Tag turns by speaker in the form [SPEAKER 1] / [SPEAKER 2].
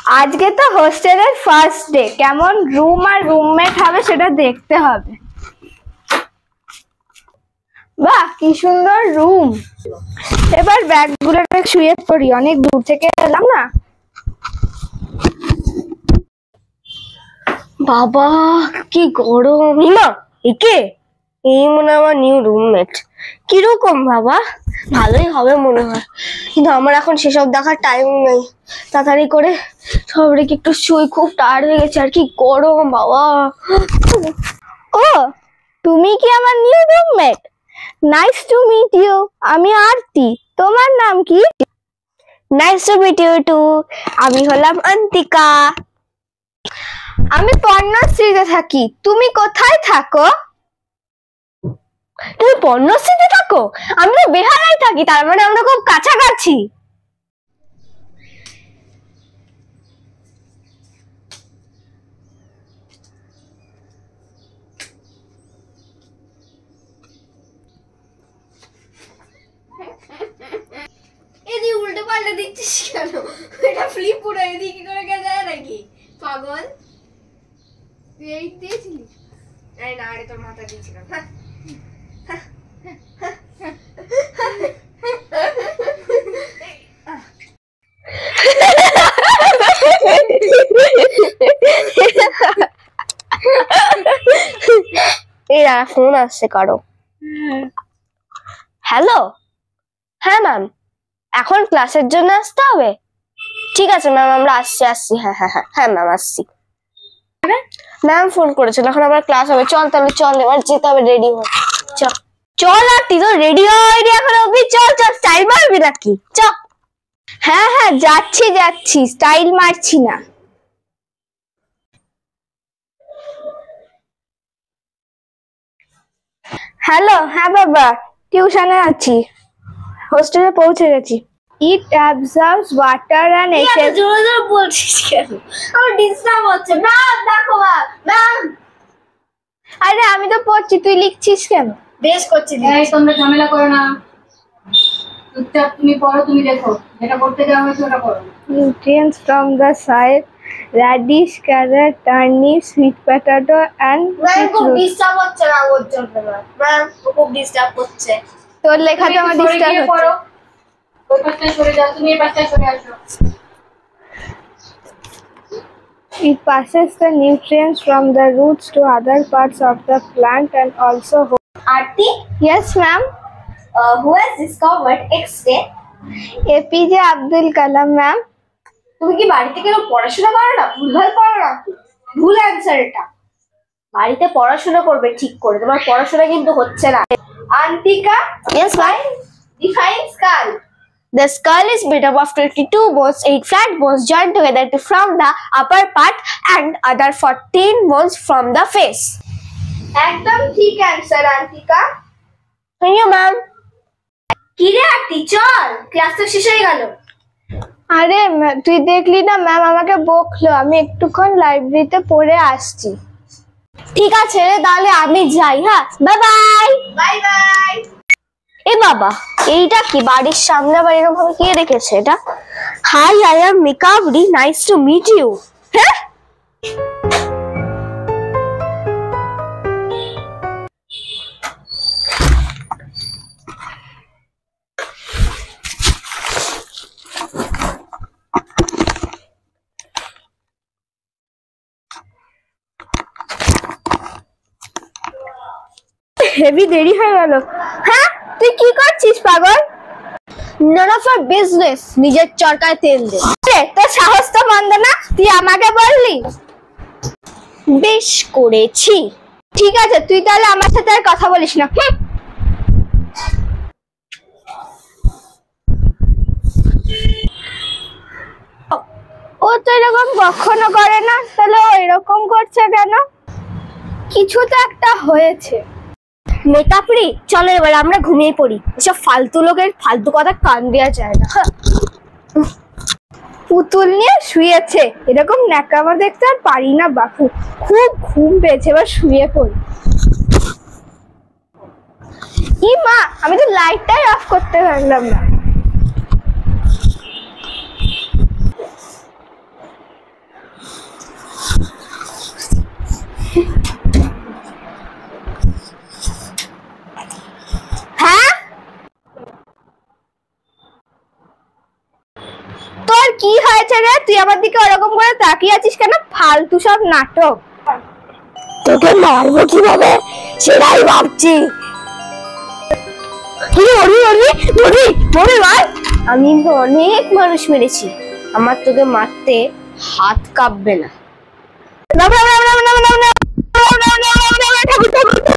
[SPEAKER 1] আজকে তো হোস্টেলের ফার্স্ট ডে, কেমন রুম আর রুমমেট হবে সেটা দেখতে হবে। বাহ কি সুন্দর রুম। এবার ব্যাগগুলো শুয়ে পড়ি, অনেক দূর থেকে এলাম না।
[SPEAKER 2] বাবা কি গরম। না একে এই মনে হয় আমার নিউ রুমমেট। কিরকম বাবা? ভালোই হবে মনে হয়, কিন্তু আমার এখন সেসব দেখার টাইম নেই। তাড়াতাড়ি করে সব রেখে একটু শুই, খুব টায়ার্ড হয়ে গেছে। আর কি গরম বাবা।
[SPEAKER 1] ও তুমি কি আমার new roommate? Nice to meet you. আমি আরতি, তোমার নাম কি?
[SPEAKER 2] Nice to meet you too. আমি হলাম অন্তিকা।
[SPEAKER 1] আমি পর্ণশ্রীতে থাকি, তুমি কোথায় থাকো?
[SPEAKER 2] তুমি পর্ণশ্রীতে থাকো? আমি তো বেহালায় থাকি, তার মানে আমরা খুব কাছাকাছি।
[SPEAKER 3] এদিকে উল্টো পাল্টা দিচ্ছিস কেন? এটা ফ্লিপ পুরো এদিকে করে কে যায় নাকি পাগল? তুই এই দিয়েছিলি? এই না, আরে তোর মাথা দিয়েছিলাম।
[SPEAKER 2] এই ফোন আসছে কারো। হ্যালো, হ্যাঁ ম্যাম, এখন ক্লাসের জন্য আসতে হবে? ঠিক আছে ম্যাম, আমরা আসছি। হ্যাঁ হ্যাঁ হ্যাঁ হ্যাঁ ম্যাম আসছি। ম্যাম ফোন করেছিল, এখন আবার ক্লাস হবে। চল তাহলে, চল এবার যেতে হবে, রেডি হ। চল চল, আর তুই তো রেডি হয়নি এখন অব্দি। চল চল, স্টাইল মারবি নাকি? চল।
[SPEAKER 1] হ্যাঁ হ্যাঁ যাচ্ছি, স্টাইল মারছি না। হ্যালো, হ্যাঁ বাবা, টিউশনে আছি, হোস্টেলে পৌঁছে গেছি। ইট অ্যাবজর্বস ওয়াটার এন্ড
[SPEAKER 3] এসে জোরে জোরে বলছিস কেন? আমার ডিস্টার্ব হচ্ছে। ম্যাম দেখো ম্যাম।
[SPEAKER 1] আরে আমি তো পড়ছি, তুই লিখছিস কেন?
[SPEAKER 3] বেশ করছিস।
[SPEAKER 4] এই তোমরা ঝামেলা করো না, চুপচাপ তুমি পড়ো, তুমি দেখো যেটা করতে যাওয়া হয়েছে ওটা করো।
[SPEAKER 1] Nutrients from the soil, radish, carrot, turnip, sweet potato and
[SPEAKER 3] ma'am খুব
[SPEAKER 1] beetroot.
[SPEAKER 3] ডিস্টার্ব হচ্ছে না ওর জন্য। ম্যাম খুব ডিস্টার্ব হচ্ছে।
[SPEAKER 1] তোর লেখাতে আমার ডিস্টার্ব হচ্ছে।
[SPEAKER 4] পড়ো, ওই পাশটায় সরে যাও, তুমি এই পাশটায় সরে আসো।
[SPEAKER 1] It passes the nutrients from the roots to other parts of the plant and also
[SPEAKER 3] Aarti,
[SPEAKER 1] Yes ma'am.
[SPEAKER 3] who has discovered X-ray?
[SPEAKER 1] APJ Abdul Kalam ma'am.
[SPEAKER 3] তুমি কি বাড়িতে কেন পড়াশোনা করো না? ভুলভাল পড়ো না, ভুল অ্যান্সার এটা। বাড়িতে পড়াশোনা করবে ঠিক করে, তোমার পড়াশোনা কিন্তু হচ্ছে না। Antika,
[SPEAKER 2] Yes ma'am.
[SPEAKER 3] define skull.
[SPEAKER 2] The skull is made up of 22 bones, 8 flat bones joined together to form the upper part and other 14 bones from the face.
[SPEAKER 3] একদম ঠিক answer Antika.
[SPEAKER 2] Thank you ma'am.
[SPEAKER 3] কি রে আরতি, চল ক্লাস তো শেষ হয়ে গেল।
[SPEAKER 1] আরে তুই দেখলি না, ম্যাম আমাকে বকলো, আমি একটুক্ষণ লাইব্রেরিতে পড়ে আসছি।
[SPEAKER 2] ঠিক আছে রে, তাহলে আমি যাই। হ্যাঁ, বাই বাই।
[SPEAKER 3] Bye bye.
[SPEAKER 2] এ বাবা, এইটা কি? বাড়ির সামনে আবার এরকম ভাবে কে রেখেছে এটা? হাই, আই এম মিকাবরি, নাইস টু মিট ইউ। হ্যাঁ,
[SPEAKER 1] হেভি দেরি হয়ে গেল। হ্যাঁ তুই কি করছিস পাগল?
[SPEAKER 2] none of our business, নিজের চরকায় তেল দে।
[SPEAKER 1] তোর সাহস তো মন্দ না, তুই আমাকে বললি।
[SPEAKER 2] বেশ করেছি।
[SPEAKER 1] ঠিক আছে, তুই তাহলে আমার সাথে আর কথা বলিস না। ও তো এরকম কখনো করে না, তাহলে ও এরকম করছে কেন? কিছু তো একটা হয়েছে।
[SPEAKER 2] মেকাপরি, চলো এবার আমরা ঘুমিয়ে পড়ি। এসব ফালতু লোকের ফালতু কথা কান দেওয়া যায় না।
[SPEAKER 1] পুতুল নিয়ে শুয়েছে, এরকম ন্যাকামো দেখতে আর পারি না বাপু। খুব ঘুম পেয়েছে, এবার শুয়ে পড়ি। ই মা, আমি তো লাইটটাই অফ করতে পারলাম না। কি হয়েছে রে? তুই আমার দিকে ওরকম করে তাকিয়ে আছিস কেন? ফালতু সব নাটক।
[SPEAKER 2] তোকে মারবো কিভাবে সেটাই ভাবছি। আমি কিন্তু অনেক মানুষ মেরেছি, আমার তোকে মারতে হাত কাঁপবে না।
[SPEAKER 1] ঠাকুর ঠাকুর